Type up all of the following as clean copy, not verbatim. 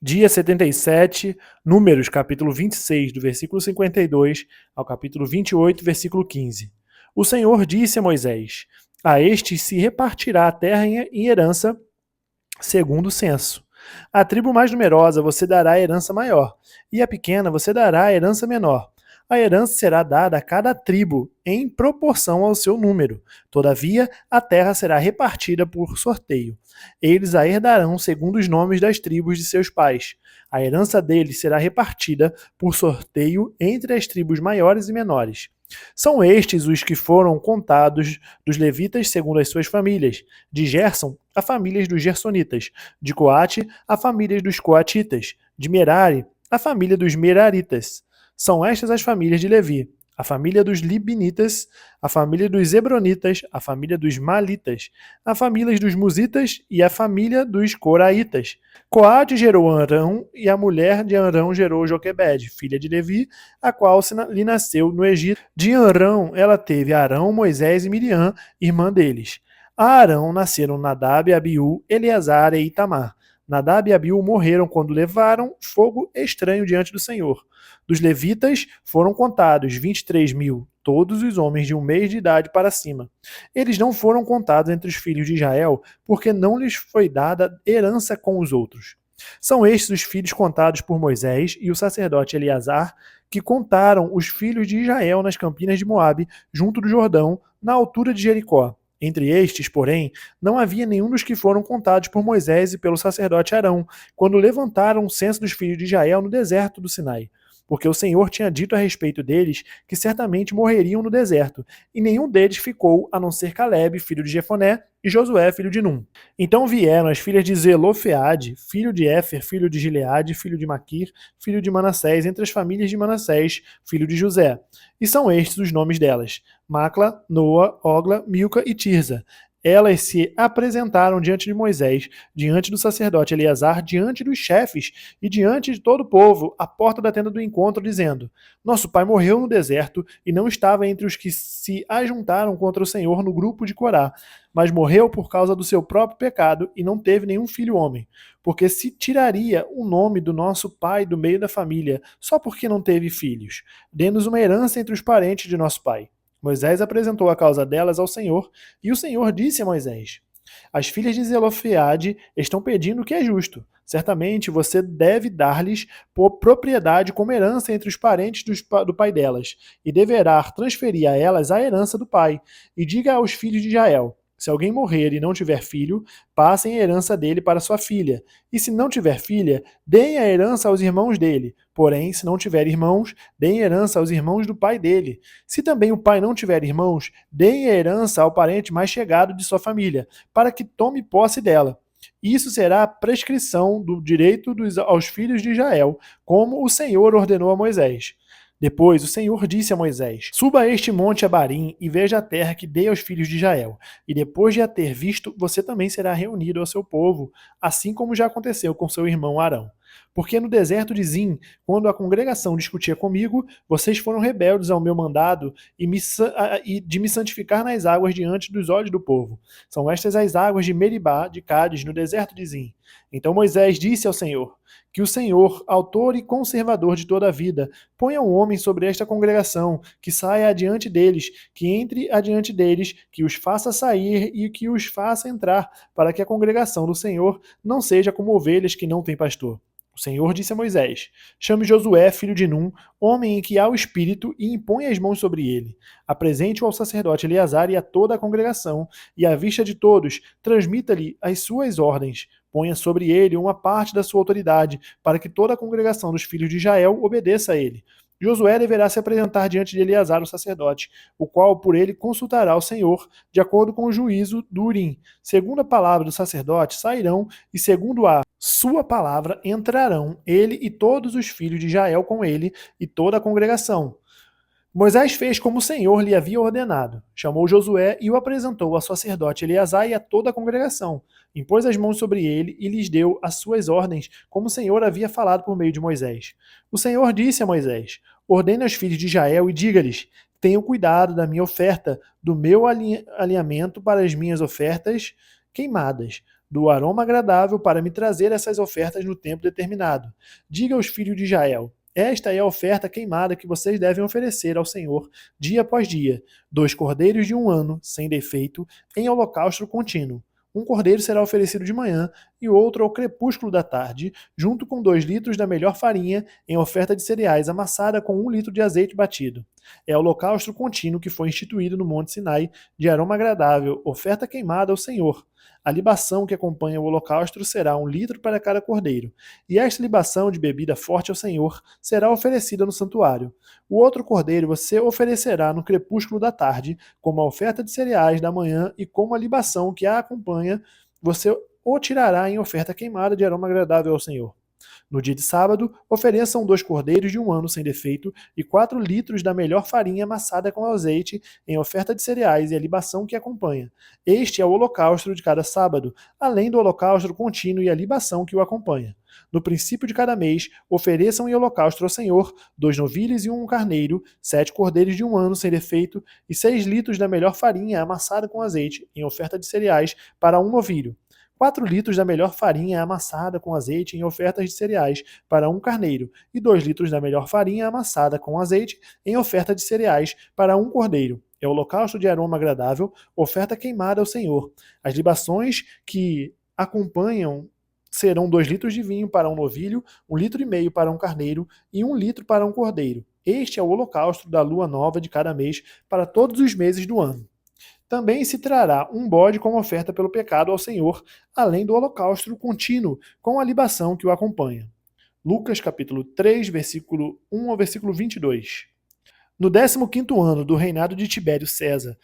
Dia 77, Números, capítulo 26, do versículo 52 ao capítulo 28, versículo 15. O Senhor disse a Moisés: A estes se repartirá a terra em herança segundo o censo. À tribo mais numerosa você dará a herança maior, e à pequena você dará a herança menor. A herança será dada a cada tribo em proporção ao seu número. Todavia, a terra será repartida por sorteio. Eles a herdarão segundo os nomes das tribos de seus pais. A herança deles será repartida por sorteio entre as tribos maiores e menores. São estes os que foram contados dos levitas segundo as suas famílias. De Gerson, a famílias dos gersonitas. De Coate, a famílias dos coatitas. De Merari, a família dos meraritas. São estas as famílias de Levi: a família dos libinitas, a família dos hebronitas, a família dos malitas, a família dos musitas e a família dos coraitas. Coate gerou Arão, e a mulher de Arão gerou Joquebede, filha de Levi, a qual lhe nasceu no Egito. De Arão ela teve Arão, Moisés e Miriam, irmã deles. A Arão nasceram Nadab, Abiú, Eleazar e Itamar. Nadab e Abiú morreram quando levaram fogo estranho diante do Senhor. Dos levitas foram contados 23.000, todos os homens de 1 mês de idade para cima. Eles não foram contados entre os filhos de Israel, porque não lhes foi dada herança com os outros. São estes os filhos contados por Moisés e o sacerdote Eleazar, que contaram os filhos de Israel nas campinas de Moabe, junto do Jordão, na altura de Jericó. Entre estes, porém, não havia nenhum dos que foram contados por Moisés e pelo sacerdote Arão, quando levantaram o censo dos filhos de Israel no deserto do Sinai. Porque o Senhor tinha dito a respeito deles que certamente morreriam no deserto, e nenhum deles ficou, a não ser Caleb, filho de Jefoné, e Josué, filho de Num. Então vieram as filhas de Zelofeade, filho de Éfer, filho de Gileade, filho de Maquir, filho de Manassés, entre as famílias de Manassés, filho de José. E são estes os nomes delas: Macla, Noa, Ogla, Milca e Tirza. Elas se apresentaram diante de Moisés, diante do sacerdote Eleazar, diante dos chefes e diante de todo o povo, à porta da tenda do encontro, dizendo: Nosso pai morreu no deserto e não estava entre os que se ajuntaram contra o Senhor no grupo de Corá, mas morreu por causa do seu próprio pecado e não teve nenhum filho homem. Porque se tiraria o nome do nosso pai do meio da família, só porque não teve filhos. Dê-nos uma herança entre os parentes de nosso pai. Moisés apresentou a causa delas ao Senhor, e o Senhor disse a Moisés: As filhas de Zelofeade estão pedindo o que é justo. Certamente você deve dar-lhes propriedade como herança entre os parentes do pai delas, e deverá transferir a elas a herança do pai. E diga aos filhos de Israel: se alguém morrer e não tiver filho, passem a herança dele para sua filha. E se não tiver filha, deem a herança aos irmãos dele. Porém, se não tiver irmãos, deem herança aos irmãos do pai dele. Se também o pai não tiver irmãos, deem a herança ao parente mais chegado de sua família, para que tome posse dela. Isso será a prescrição do direito aos filhos de Israel, como o Senhor ordenou a Moisés. Depois o Senhor disse a Moisés: Suba a este monte Abarim e veja a terra que dei aos filhos de Israel. E depois de a ter visto, você também será reunido ao seu povo, assim como já aconteceu com seu irmão Arão. Porque no deserto de Zim, quando a congregação discutia comigo, vocês foram rebeldes ao meu mandado e de me santificar nas águas diante dos olhos do povo. São estas as águas de Meribá, de Cádiz, no deserto de Zim. Então Moisés disse ao Senhor: Que o Senhor, autor e conservador de toda a vida, ponha um homem sobre esta congregação, que saia adiante deles, que entre adiante deles, que os faça sair e que os faça entrar, para que a congregação do Senhor não seja como ovelhas que não têm pastor. O Senhor disse a Moisés: Chame Josué, filho de Num, homem em que há o Espírito, e impõe as mãos sobre ele. Apresente-o ao sacerdote Eleazar e a toda a congregação, e à vista de todos, transmita-lhe as suas ordens. Ponha sobre ele uma parte da sua autoridade, para que toda a congregação dos filhos de Israel obedeça a ele. Josué deverá se apresentar diante de Eleazar, o sacerdote, o qual por ele consultará o Senhor, de acordo com o juízo do Urim. Segundo a palavra do sacerdote, sairão, e segundo a sua palavra, entrarão ele e todos os filhos de Israel com ele, e toda a congregação. Moisés fez como o Senhor lhe havia ordenado. Chamou Josué e o apresentou ao sacerdote Eleazar e a toda a congregação. Impôs as mãos sobre ele e lhes deu as suas ordens, como o Senhor havia falado por meio de Moisés. O Senhor disse a Moisés: Ordene aos filhos de Israel e diga-lhes: Tenham cuidado da minha oferta, do meu alinhamento para as minhas ofertas queimadas. do aroma agradável para me trazer essas ofertas no tempo determinado. Diga aos filhos de Israel: esta é a oferta queimada que vocês devem oferecer ao Senhor dia após dia: 2 cordeiros de 1 ano, sem defeito, em holocausto contínuo. Um cordeiro será oferecido de manhã e outro ao crepúsculo da tarde, junto com 2 litros da melhor farinha em oferta de cereais amassada com 1 litro de azeite batido. É o holocausto contínuo que foi instituído no Monte Sinai, de aroma agradável, oferta queimada ao Senhor. A libação que acompanha o holocausto será 1 litro para cada cordeiro, e esta libação de bebida forte ao Senhor será oferecida no santuário. O outro cordeiro você oferecerá no crepúsculo da tarde, como a oferta de cereais da manhã e como a libação que a acompanha, você o tirará em oferta queimada de aroma agradável ao Senhor. No dia de sábado, ofereçam 2 cordeiros de 1 ano sem defeito e 4 litros da melhor farinha amassada com azeite em oferta de cereais e a libação que acompanha. Este é o holocausto de cada sábado, além do holocausto contínuo e a libação que o acompanha. No princípio de cada mês, ofereçam em holocausto ao Senhor 2 novilhos e 1 carneiro, 7 cordeiros de 1 ano sem defeito e 6 litros da melhor farinha amassada com azeite em oferta de cereais para 1 novilho. 4 litros da melhor farinha amassada com azeite em ofertas de cereais para 1 carneiro e 2 litros da melhor farinha amassada com azeite em oferta de cereais para 1 cordeiro. É o holocausto de aroma agradável, oferta queimada ao Senhor. As libações que acompanham serão 2 litros de vinho para 1 novilho, 1,5 litro para 1 carneiro e 1 litro para 1 cordeiro. Este é o holocausto da lua nova de cada mês para todos os meses do ano. Também se trará um bode como oferta pelo pecado ao Senhor, além do holocausto contínuo com a libação que o acompanha. Lucas capítulo 3, versículo 1 ao versículo 22. No 15º ano do reinado de Tibério César,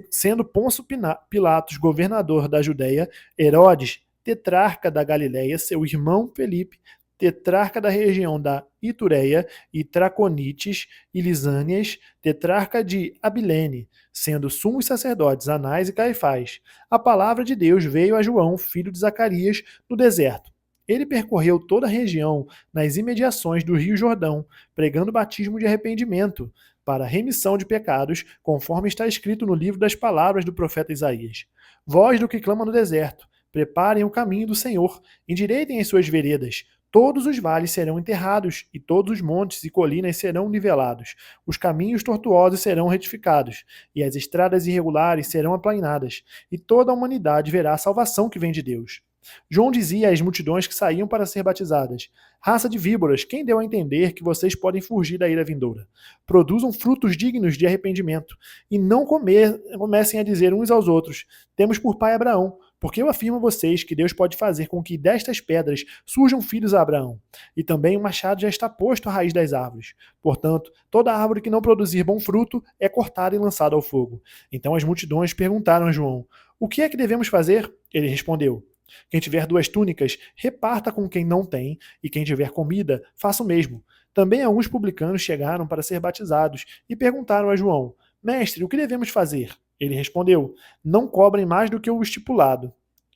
sendo Pôncio Pilatos governador da Judéia, Herodes, tetrarca da Galiléia, seu irmão Felipe, tetrarca da região da Itureia e Traconites e Lisânias, tetrarca de Abilene, sendo sumos sacerdotes Anás e Caifás. A palavra de Deus veio a João, filho de Zacarias, no deserto. Ele percorreu toda a região nas imediações do Rio Jordão, pregando batismo de arrependimento para remissão de pecados, conforme está escrito no livro das palavras do profeta Isaías. Voz do que clama no deserto: preparem o caminho do Senhor, endireitem as suas veredas. Todos os vales serão enterrados, e todos os montes e colinas serão nivelados. Os caminhos tortuosos serão retificados, e as estradas irregulares serão aplainadas, e toda a humanidade verá a salvação que vem de Deus. João dizia às multidões que saíam para ser batizadas: raça de víboras, quem deu a entender que vocês podem fugir da ira vindoura? Produzam frutos dignos de arrependimento, e não comecem a dizer uns aos outros: temos por pai Abraão. Porque eu afirmo a vocês que Deus pode fazer com que destas pedras surjam filhos a Abraão. E também o machado já está posto à raiz das árvores. Portanto, toda árvore que não produzir bom fruto é cortada e lançada ao fogo. Então as multidões perguntaram a João: o que é que devemos fazer? Ele respondeu: quem tiver 2 túnicas, reparta com quem não tem, e quem tiver comida, faça o mesmo. Também alguns publicanos chegaram para ser batizados e perguntaram a João: mestre, o que devemos fazer? Ele respondeu: não cobrem mais do que o estipulado.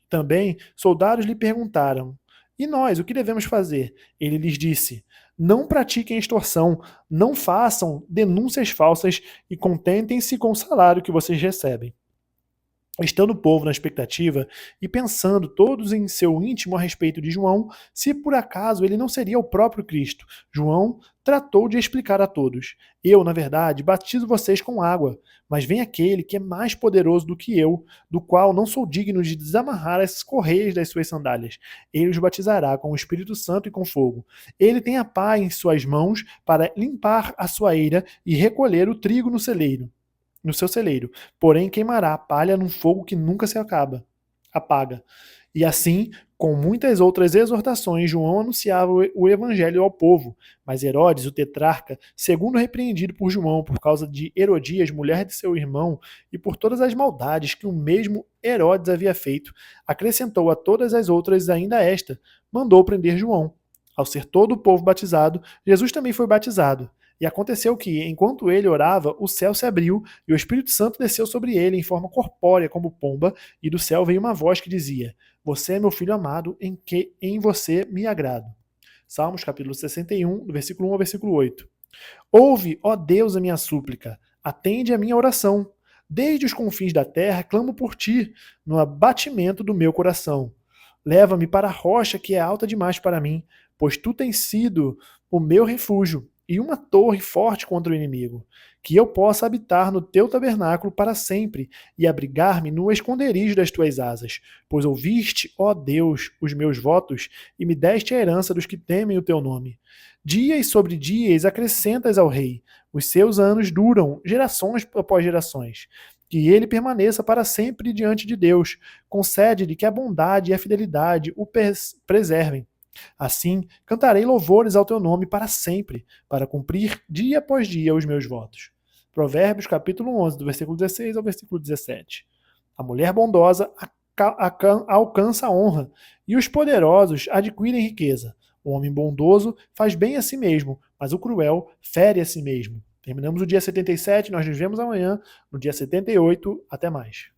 Também soldados lhe perguntaram: e nós, o que devemos fazer? Ele lhes disse: não pratiquem extorsão, não façam denúncias falsas e contentem-se com o salário que vocês recebem. Estando o povo na expectativa e pensando todos em seu íntimo a respeito de João, se por acaso ele não seria o próprio Cristo, João tratou de explicar a todos: eu, na verdade, batizo vocês com água, mas vem aquele que é mais poderoso do que eu, do qual não sou digno de desamarrar as correias das suas sandálias. Ele os batizará com o Espírito Santo e com fogo. Ele tem a pá em suas mãos para limpar a sua eira e recolher o trigo no seu celeiro, porém queimará a palha num fogo que nunca se apaga. E assim, com muitas outras exortações, João anunciava o evangelho ao povo. Mas Herodes, o tetrarca, segundo repreendido por João por causa de Herodias, mulher de seu irmão, e por todas as maldades que o mesmo Herodes havia feito, acrescentou a todas as outras ainda esta: mandou prender João. Ao ser todo o povo batizado, Jesus também foi batizado. E aconteceu que, enquanto ele orava, o céu se abriu e o Espírito Santo desceu sobre ele em forma corpórea como pomba, e do céu veio uma voz que dizia: você é meu filho amado, em você me agrado. Salmos capítulo 61, do versículo 1 ao versículo 8. Ouve, ó Deus, a minha súplica, atende a minha oração. Desde os confins da terra clamo por ti, no abatimento do meu coração. Leva-me para a rocha que é alta demais para mim, pois tu tens sido o meu refúgio e uma torre forte contra o inimigo. Que eu possa habitar no teu tabernáculo para sempre e abrigar-me no esconderijo das tuas asas. Pois ouviste, ó Deus, os meus votos e me deste a herança dos que temem o teu nome. Dias sobre dias acrescentas ao rei. Os seus anos duram, gerações após gerações. Que ele permaneça para sempre diante de Deus. Concede-lhe que a bondade e a fidelidade o preservem. Assim, cantarei louvores ao teu nome para sempre, para cumprir dia após dia os meus votos. Provérbios capítulo 11, do versículo 16 ao versículo 17. A mulher bondosa alcança a honra, e os poderosos adquirem riqueza. O homem bondoso faz bem a si mesmo, mas o cruel fere a si mesmo. Terminamos o dia 77, nós nos vemos amanhã, no dia 78. Até mais.